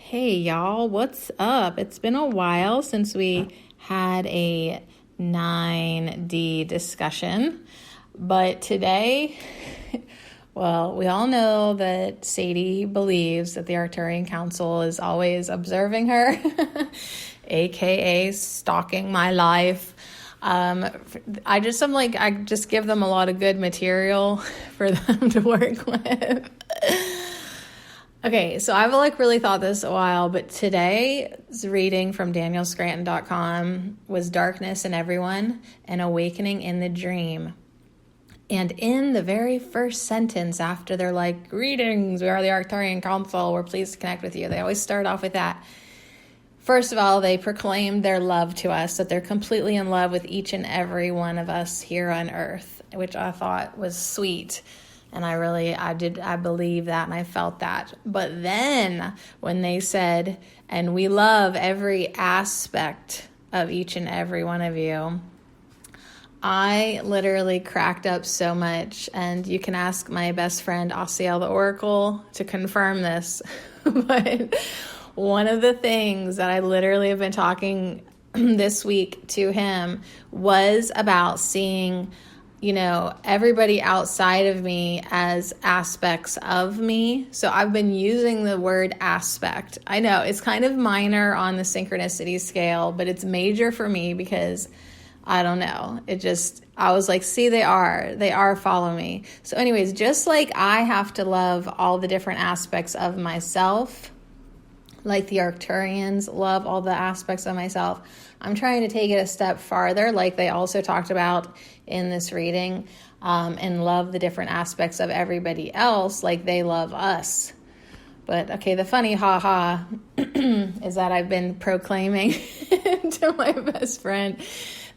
Hey y'all, what's up? It's been a while since we had a 9D discussion, but today, well, we all know that Sadie believes that the Arcturian Council is always observing her, aka stalking my life. I just give them a lot of good material for them to work with. Okay, so I've really thought this a while, but today's reading from danielscranton.com was Darkness in Everyone and Awakening in the Dream. And in the very first sentence after they're like, "Greetings, we are the Arcturian Council, we're pleased to connect with you." They always start off with that. First of all, they proclaimed their love to us, that they're completely in love with each and every one of us here on Earth, which I thought was sweet. And I believe that and I felt that. But then when they said, "And we love every aspect of each and every one of you," I literally cracked up so much. And you can ask my best friend, Asiel the Oracle, to confirm this. But one of the things that I literally have been talking this week to him was about seeing everybody outside of me as aspects of me. So I've been using the word aspect. I know it's kind of minor on the synchronicity scale, but it's major for me because I don't know. I was like, see, they are follow me. So anyways, just like I have to love all the different aspects of myself, like the Arcturians love all the aspects of myself, I'm trying to take it a step farther, like they also talked about in this reading, and love the different aspects of everybody else like they love us. But okay, the funny ha-ha is that I've been proclaiming to my best friend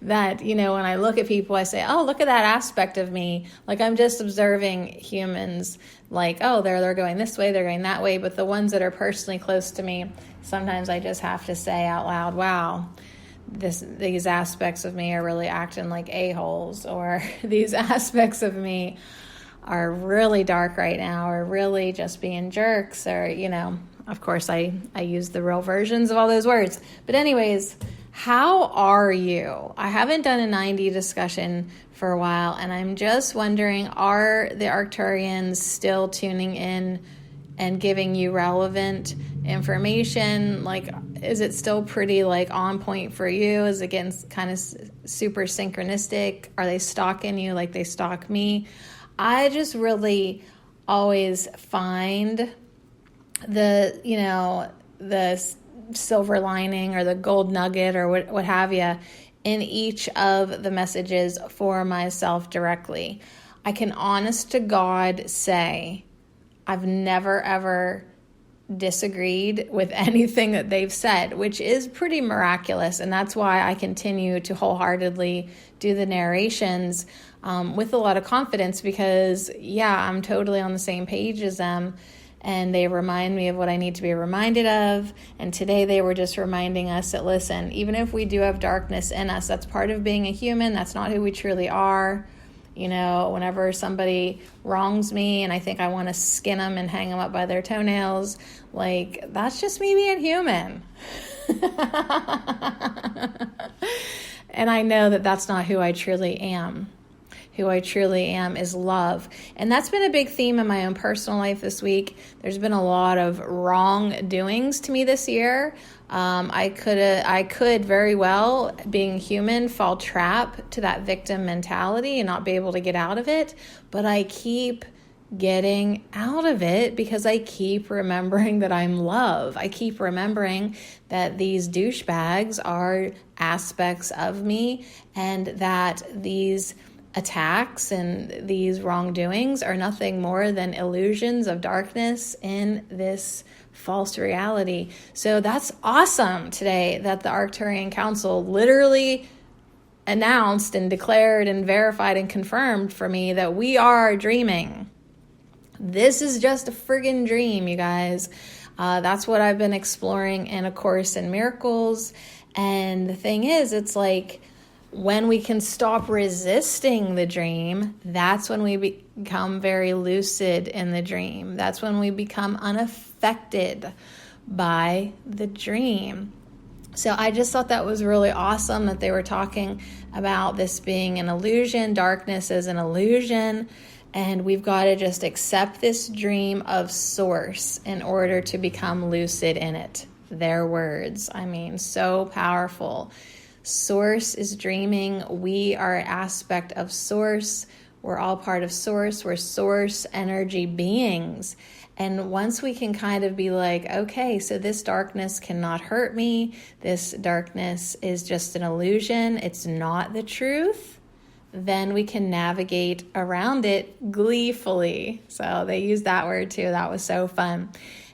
that, when I look at people, I say, "Oh, look at that aspect of me." Like I'm just observing humans, like, oh, they're going this way, they're going that way. But the ones that are personally close to me, sometimes I just have to say out loud, wow, these aspects of me are really acting like a-holes, or these aspects of me are really dark right now, or really just being jerks, or, of course I use the real versions of all those words. But anyways, how are you? I haven't done a 9D discussion for a while, and I'm just wondering, are the Arcturians still tuning in and giving you relevant information? Like, is it still pretty on point for you? Is it getting kind of super synchronistic? Are they stalking you like they stalk me? I just really always find the silver lining or the gold nugget or what have you in each of the messages for myself directly. I can honest to God say I've never ever disagreed with anything that they've said, which is pretty miraculous. And that's why I continue to wholeheartedly do the narrations with a lot of confidence, because I'm totally on the same page as them. And they remind me of what I need to be reminded of. And today they were just reminding us that, listen, even if we do have darkness in us, that's part of being a human. That's not who we truly are. Whenever somebody wrongs me and I think I want to skin them and hang them up by their toenails, that's just me being human. And I know that that's not who I truly am. Who I truly am is love. And that's been a big theme in my own personal life this week. There's been a lot of wrongdoings to me this year. I could very well, being human, fall trap to that victim mentality and not be able to get out of it. But I keep getting out of it because I keep remembering that I'm love. I keep remembering that these douchebags are aspects of me, and that these attacks and these wrongdoings are nothing more than illusions of darkness in this false reality. So that's awesome today that the Arcturian Council literally announced and declared and verified and confirmed for me that we are dreaming. This is just a friggin' dream, you guys. That's what I've been exploring in A Course in Miracles. And the thing is, it's like, when we can stop resisting the dream, that's when we become very lucid in the dream. That's when we become unaffected by the dream. So I just thought that was really awesome that they were talking about this being an illusion, darkness is an illusion, and we've got to just accept this dream of source in order to become lucid in it. Their words, I mean, so powerful. Source is dreaming. We are an aspect of source. We're all part of source. We're source energy beings. And once we can kind of be like, okay, so this darkness cannot hurt me. This darkness is just an illusion. It's not the truth. Then we can navigate around it gleefully. So they used that word too. That was so fun.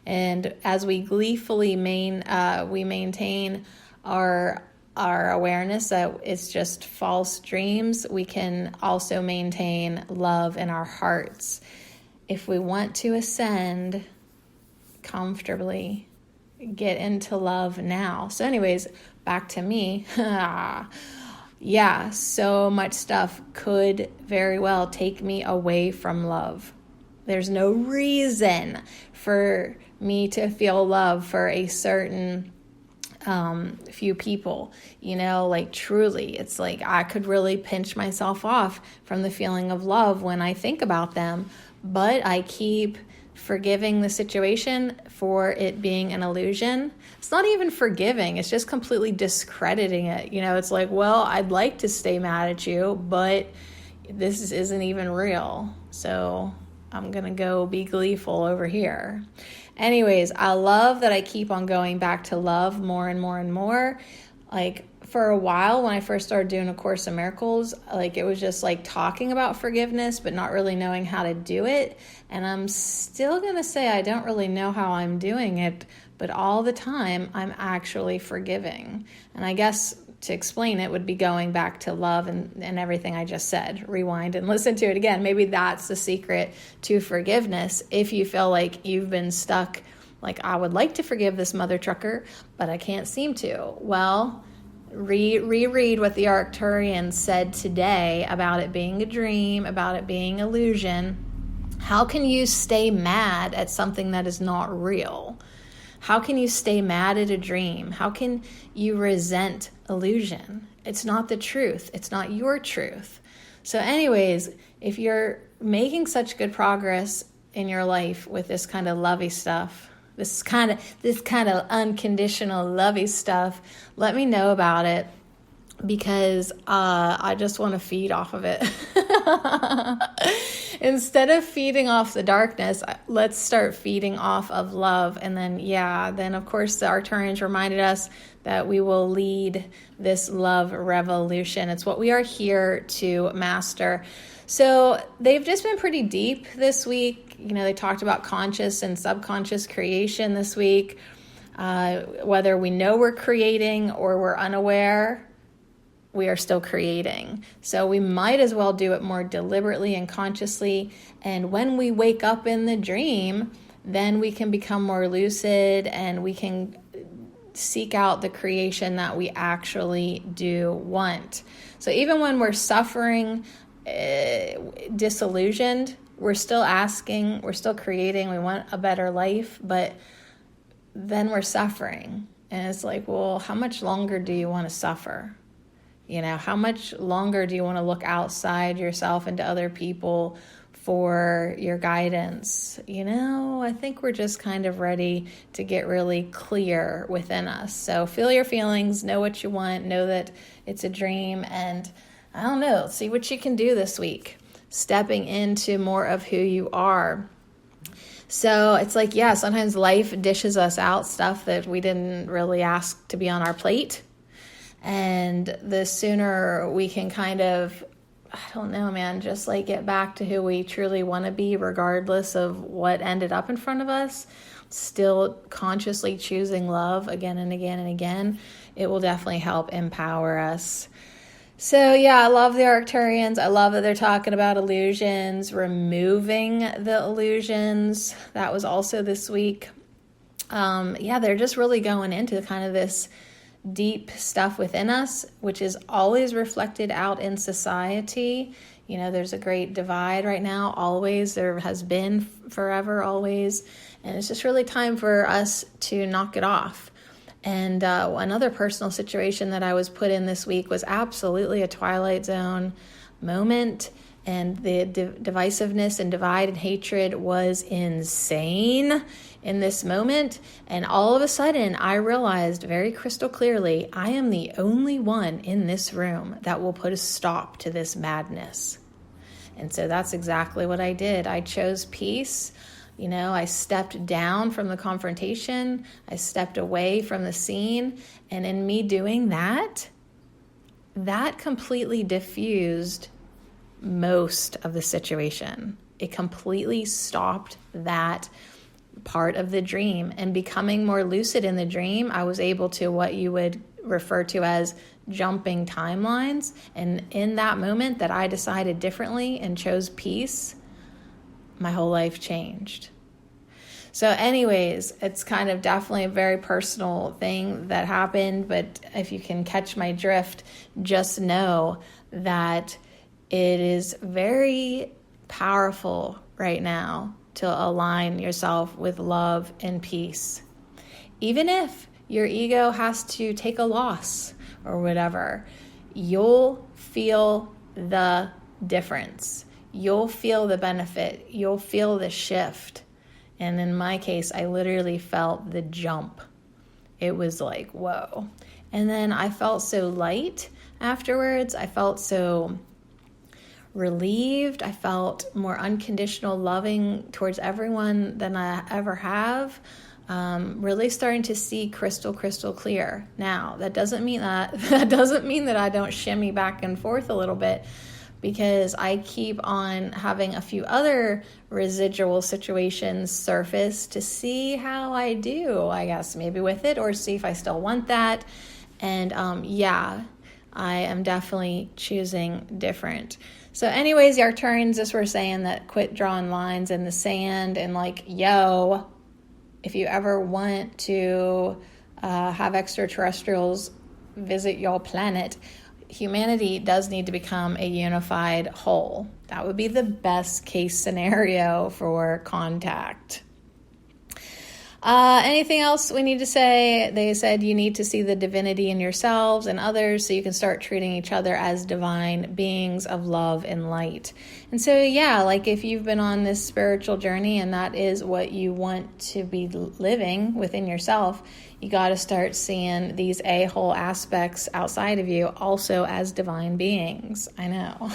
And as we gleefully maintain our awareness that it's just false dreams, we can also maintain love in our hearts. If we want to ascend comfortably, get into love now. So anyways, back to me. Yeah, so much stuff could very well take me away from love. There's no reason for me to feel love for a certain few people, like truly, it's like I could really pinch myself off from the feeling of love when I think about them, but I keep forgiving the situation for it being an illusion. It's not even forgiving, it's just completely discrediting it. It's like, well, I'd like to stay mad at you, but this isn't even real. So I'm going to go be gleeful over here. Anyways, I love that I keep on going back to love more and more and more. Like for a while when I first started doing A Course in Miracles, like it was just like talking about forgiveness, but not really knowing how to do it. And I'm still going to say I don't really know how I'm doing it, but all the time I'm actually forgiving. And I guess to explain it would be going back to love and everything I just said. Rewind and listen to it again. Maybe that's the secret to forgiveness. If you feel like you've been stuck, like I would like to forgive this mother trucker, but I can't seem to. Well, reread what the Arcturian said today about it being a dream, about it being illusion. How can you stay mad at something that is not real? How can you stay mad at a dream? How can you resent illusion? It's not the truth. It's not your truth. So anyways, if you're making such good progress in your life with this kind of lovey stuff, this kind of unconditional lovey stuff, let me know about it, because I just want to feed off of it. Instead of feeding off the darkness, let's start feeding off of love. And then of course the Arcturians reminded us that we will lead this love revolution. It's what we are here to master. So they've just been pretty deep this week. They talked about conscious and subconscious creation this week. Whether we know we're creating or we're unaware, we are still creating. So we might as well do it more deliberately and consciously. And when we wake up in the dream, then we can become more lucid and we can seek out the creation that we actually do want. So even when we're suffering, disillusioned, we're still asking, we're still creating, we want a better life, but then we're suffering. And it's like, well, how much longer do you want to suffer? How much longer do you want to look outside yourself into other people for your guidance? I think we're just kind of ready to get really clear within us. So feel your feelings, know what you want, know that it's a dream, and I don't know, see what you can do this week, stepping into more of who you are. So it's like, sometimes life dishes us out stuff that we didn't really ask to be on our plate. And the sooner we can kind of, just like get back to who we truly want to be, regardless of what ended up in front of us, still consciously choosing love again and again and again, it will definitely help empower us. So I love the Arcturians. I love that they're talking about illusions, removing the illusions. That was also this week. They're just really going into kind of this deep stuff within us, which is always reflected out in society. There's a great divide right now, always. There has been forever, always. And it's just really time for us to knock it off. And another personal situation that I was put in this week was absolutely a Twilight Zone moment. And the divisiveness and divide and hatred was insane in this moment. And all of a sudden, I realized very crystal clearly, I am the only one in this room that will put a stop to this madness. And so that's exactly what I did. I chose peace. I stepped down from the confrontation. I stepped away from the scene. And in me doing that completely diffused most of the situation. It completely stopped that part of the dream. And becoming more lucid in the dream, I was able to what you would refer to as jumping timelines. And in that moment that I decided differently and chose peace, my whole life changed. So anyways, it's kind of definitely a very personal thing that happened, but if you can catch my drift, just know that it is very powerful right now to align yourself with love and peace. Even if your ego has to take a loss or whatever, you'll feel the difference. You'll feel the benefit. You'll feel the shift. And in my case, I literally felt the jump. It was like, whoa. And then I felt so light afterwards. I felt so relieved. I felt more unconditional loving towards everyone than I ever have. Really starting to see crystal clear. Now, that doesn't mean that I don't shimmy back and forth a little bit, because I keep on having a few other residual situations surface to see how I do, I guess, maybe with it, or see if I still want that. And I am definitely choosing different. So anyways, the Arcturians just were saying that quit drawing lines in the sand, and if you ever want to have extraterrestrials visit your planet, humanity does need to become a unified whole. That would be the best case scenario for contact. Anything else we need to say? They said you need to see the divinity in yourselves and others so you can start treating each other as divine beings of love and light. And so, if you've been on this spiritual journey and that is what you want to be living within yourself, you got to start seeing these a-hole aspects outside of you also as divine beings. I know.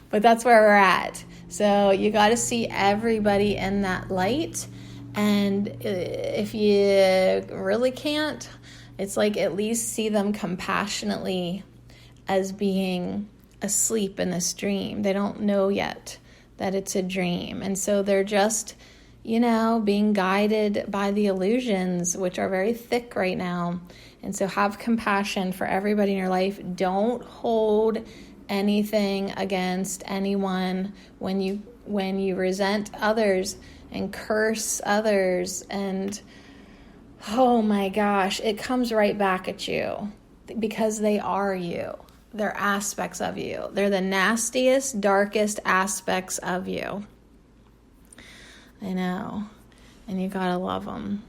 But that's where we're at. So you got to see everybody in that light. And if you really can't, it's like at least see them compassionately as being asleep in this dream. They don't know yet that it's a dream. And so they're just, being guided by the illusions, which are very thick right now. And so have compassion for everybody in your life. Don't hold anything against anyone when you resent others and curse others, and oh my gosh, it comes right back at you because they are you. They're aspects of you. They're the nastiest, darkest aspects of you. I know. And you gotta love them,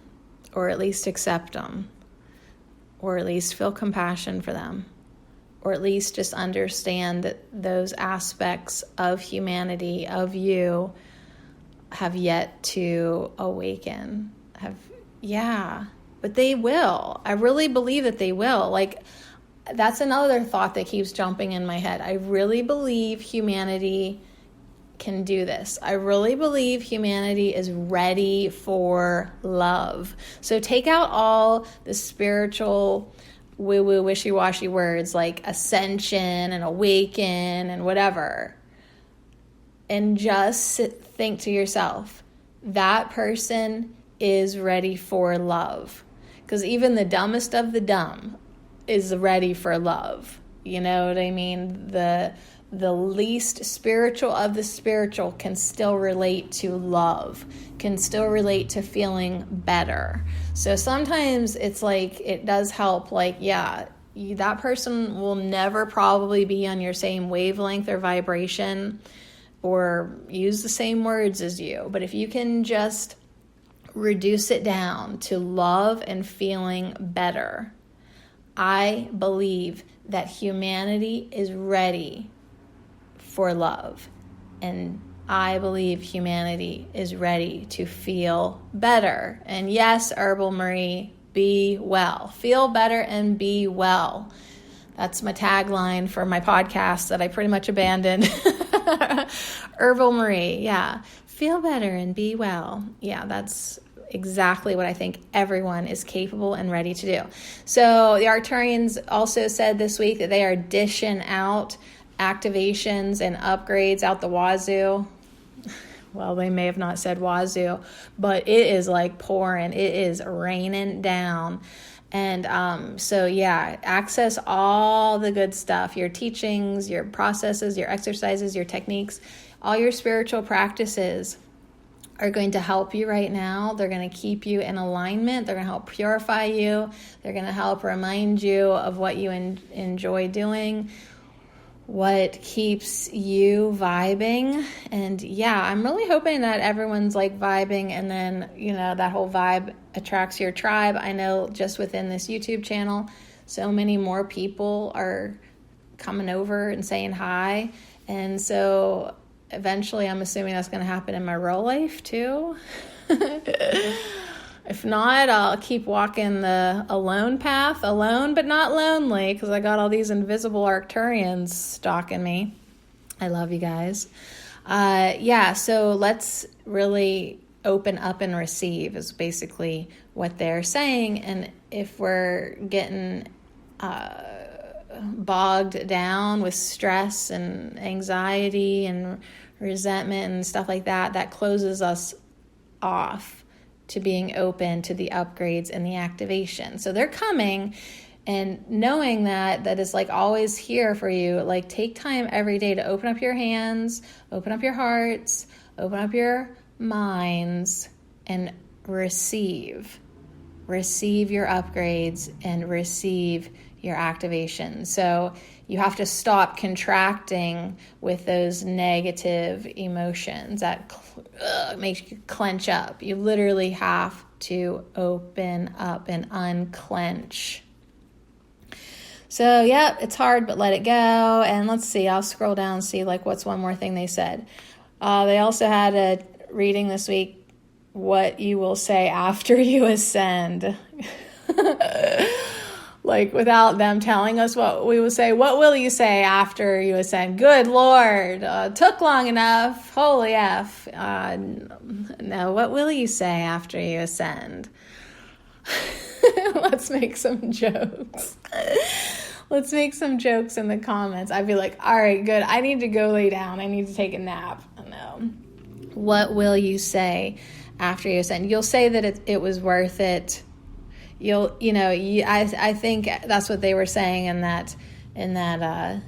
or at least accept them, or at least feel compassion for them, or at least just understand that those aspects of humanity, of you, have yet to awaken. But they will. I really believe that they will. That's another thought that keeps jumping in my head. I really believe humanity can do this. I really believe humanity is ready for love. So take out all the spiritual woo-woo, wishy-washy words like ascension and awaken and whatever. And just think to yourself, that person is ready for love. Because even the dumbest of the dumb is ready for love. You know what I mean? The least spiritual of the spiritual can still relate to love, can still relate to feeling better. So sometimes it's it does help, that person will never probably be on your same wavelength or vibration or use the same words as you. But if you can just reduce it down to love and feeling better, I believe that humanity is ready for love. And I believe humanity is ready to feel better. And yes, Herbal Marie, be well. Feel better and be well. That's my tagline for my podcast that I pretty much abandoned. Herbal Marie, yeah. Feel better and be well. Yeah, that's exactly what I think everyone is capable and ready to do. So the Arcturians also said this week that they are dishing out activations and upgrades out the wazoo. Well, they may have not said wazoo, but it is like pouring. It is raining down. And so, yeah, access all the good stuff, your teachings, your processes, your exercises, your techniques, all your spiritual practices are going to help you right now. They're going to keep you in alignment. They're going to help purify you. They're going to help remind you of what you enjoy doing, what keeps you vibing. And yeah, I'm really hoping that everyone's like vibing, and then, that whole vibe attracts your tribe. I know just within this YouTube channel, so many more people are coming over and saying hi. And so eventually I'm assuming that's going to happen in my real life too. If not, I'll keep walking the alone path, alone but not lonely, because I got all these invisible Arcturians stalking me. I love you guys. So let's really open up and receive is basically what they're saying. And if we're getting bogged down with stress and anxiety and resentment and stuff like that, that closes us off to being open to the upgrades and the activation. So they're coming, and knowing that is like always here for you. Like, take time every day to open up your hands, open up your hearts, open up your minds, and receive your upgrades and receive your activation. So you have to stop contracting with those negative emotions that makes you clench up. You literally have to open up and unclench. So yeah, it's hard, but let it go. And let's see, I'll scroll down and see like what's one more thing they said. They also had a reading this week, what you will say after you ascend. Like, without them telling us what we will say, what will you say after you ascend? Good Lord, took long enough. Holy F. No, what will you say after you ascend? Let's make some jokes. Let's make some jokes in the comments. I'd be like, all right, good. I need to go lay down. I need to take a nap. No. What will you say after you ascend? You'll say that it was worth it. I think that's what they were saying in that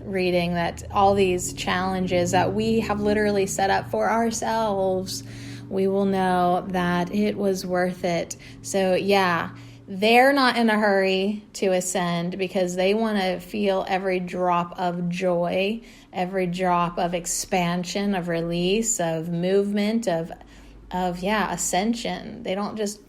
reading, that all these challenges that we have literally set up for ourselves, we will know that it was worth it. So yeah, they're not in a hurry to ascend because they want to feel every drop of joy, every drop of expansion, of release, of movement, of ascension. They don't just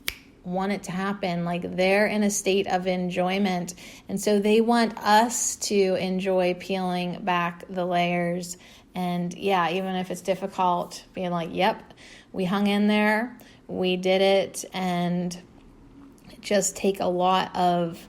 want it to happen. Like, they're in a state of enjoyment, and so they want us to enjoy peeling back the layers. And yeah, even if it's difficult, being like, yep, we hung in there, we did it, and just take a lot of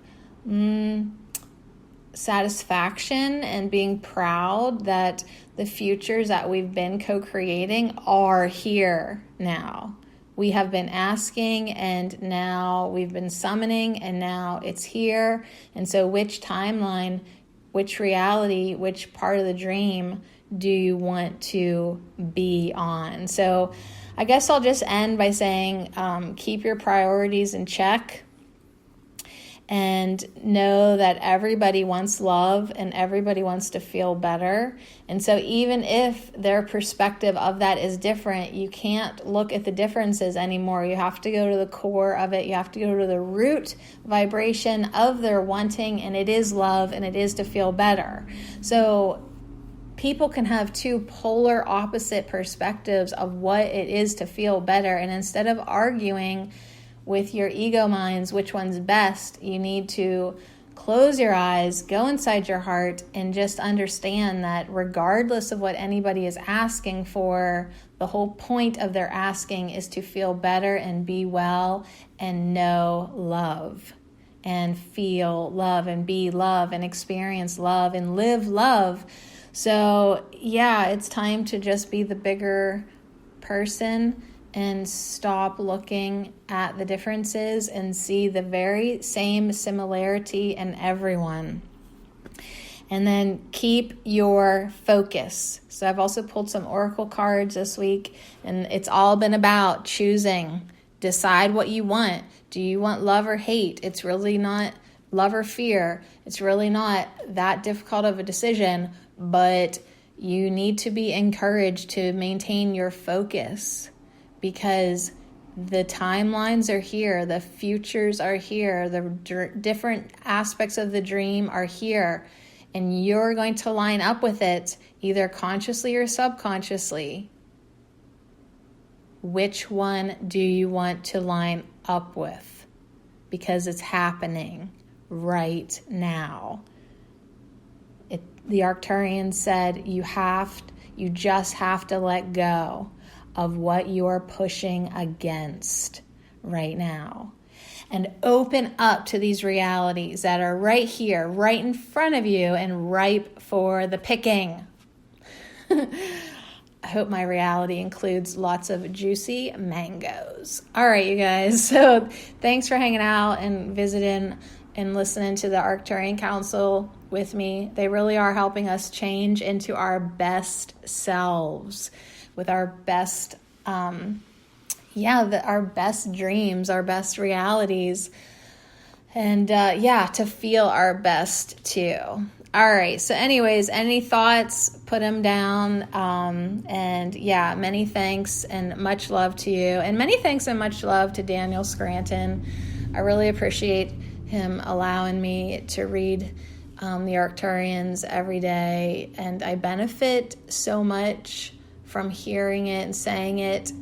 satisfaction and being proud that the futures that we've been co-creating are here now. We have been asking, and now we've been summoning, and now it's here. And so which timeline, which reality, which part of the dream do you want to be on? So I guess I'll just end by saying, keep your priorities in check and know that everybody wants love and everybody wants to feel better. And so even if their perspective of that is different, you can't look at the differences anymore. You have to go to the core of it. You have to go to the root vibration of their wanting, and it is love, and it is to feel better. So people can have two polar opposite perspectives of what it is to feel better. And instead of arguing with your ego minds which one's best, you need to close your eyes, go inside your heart, and just understand that regardless of what anybody is asking for, the whole point of their asking is to feel better and be well and know love and feel love and be love and experience love and live love. So yeah, it's time to just be the bigger person and stop looking at the differences and see the very same similarity in everyone. And then keep your focus. So I've also pulled some oracle cards this week, and it's all been about choosing. Decide what you want. Do you want love or hate? It's really not love or fear. It's really not that difficult of a decision, but you need to be encouraged to maintain your focus, because the timelines are here, the futures are here, the different aspects of the dream are here, and you're going to line up with it either consciously or subconsciously. Which one do you want to line up with? Because it's happening right now. The Arcturian said you just have to let go of what you're pushing against right now and open up to these realities that are right here, right in front of you and ripe for the picking. I hope my reality includes lots of juicy mangoes. All right, you guys. So thanks for hanging out and visiting and listening to the Arcturian Council with me. They really are helping us change into our best selves, with our best, our best dreams, our best realities, and to feel our best too. All right. So anyways, any thoughts, put them down. Many thanks and much love to you. And many thanks and much love to Daniel Scranton. I really appreciate him allowing me to read the Arcturians every day. And I benefit so much from hearing it and saying it.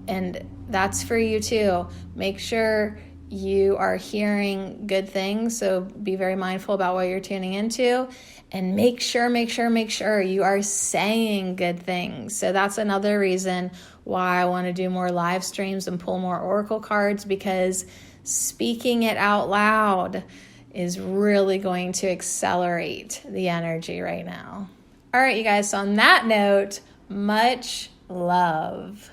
And that's for you too. Make sure you are hearing good things. So be very mindful about what you're tuning into, and make sure you are saying good things. So that's another reason why I want to do more live streams and pull more oracle cards, because speaking it out loud is really going to accelerate the energy right now. All right, you guys. So on that note, much love.